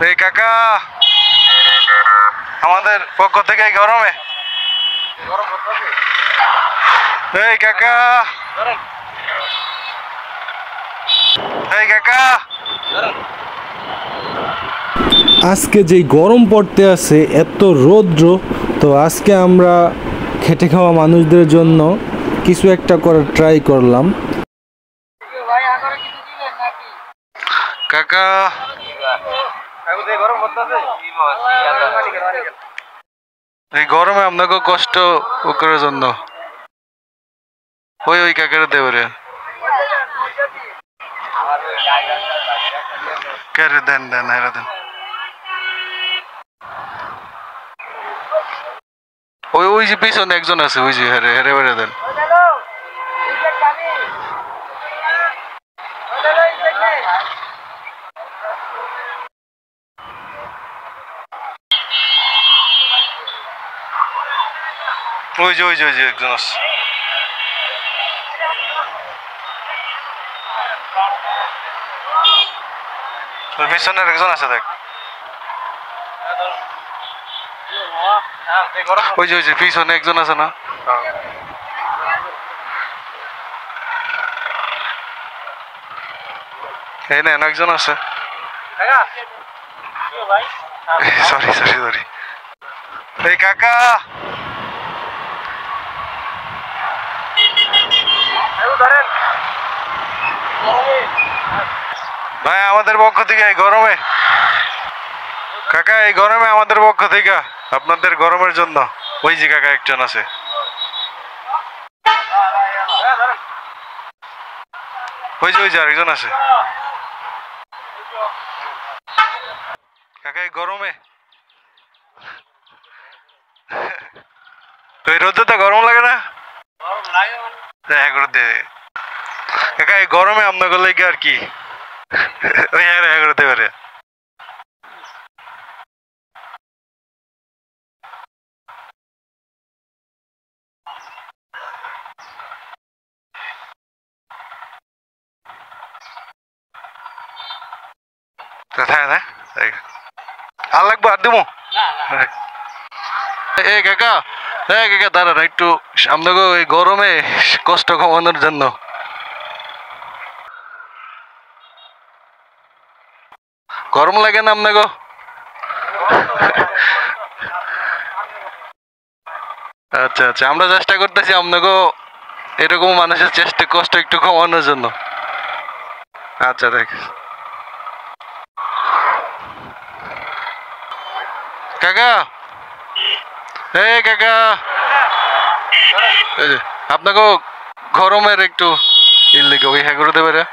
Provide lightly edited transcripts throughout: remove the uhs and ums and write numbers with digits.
এই কাকা আমাদের পক্ষ থেকে এই গরমে এই কাকা এই কাকা আজকে যেই গরম পড়তে আছে এত রৌদ্র, তো আজকে আমরা খেটে খাওয়া মানুষদের জন্য কিছু একটা করার ট্রাই করলাম। কাকা এই গরমে আপনাকে কষ্ট করার জন্য ওই ওই কাকারে দেবরে দেন দেন হেরা দেন ওই ওই যে পিছনে একজন আছে ওই যে হেরে হেরে বেড়ে দেন ওই যে ওই যে ওই যে একজন আছে পিছনের একজন আছে দেখ ওই যে ওই যে পিছনে একজন আছে না এই না একজন আছে সরি সরি সরি এই কাকা ভাই আমাদের পক্ষ থেকে এই গরমে কাকা এই গরমে আমাদের পক্ষ থেকে আপনাদের গরমের জন্য ওই যে কাকা একজন আছে ওই যে ওই যে আরেকজন আছে কাকা এই গরমে তো এই রোদে তো গরম লাগে না কাকা এই গরমে আপনাকে লেগে আর কি ওই করতে পারে আর লাগবো আর দেবো এই কাকা কাকা দাঁড়ান একটু আপনাকে এই গরমে কষ্ট কমানোর জন্য গরম লাগে না আপনাকে আচ্ছা আচ্ছা আমরা চেষ্টা করতেছি আপনাকে এরকম মানুষের চেষ্টা কষ্ট একটু কমানোর জন্য আচ্ছা দেখ কাকা এই কাকা আপনাকে গরমের একটু ইল লেগে ওই হ্যাঁ করে দেবে রে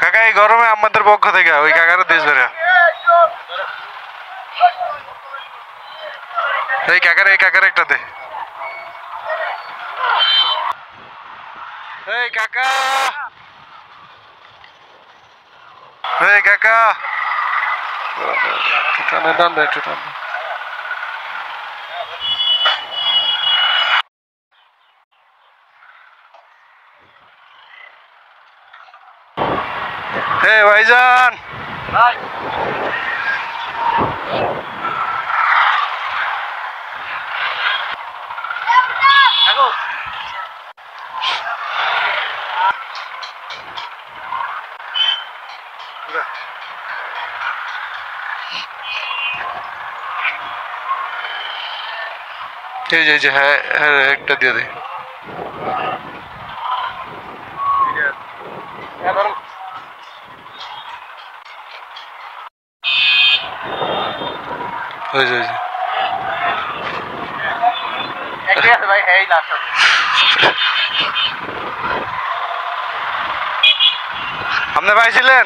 কাকা এই গরমে আমাদের পক্ষ থেকে ওই কাকারও দেশ বেড়ে এই কাকার একটা দে এই কাকা এই কাকা টানে টান দে একটু টান হে ভাইজান এই যে হ্যাঁ হ্যাঁ একটা দিয়ে দে ওই যে ভাই হ্যাঁ লাস্ট আপনি পাইছিলেন?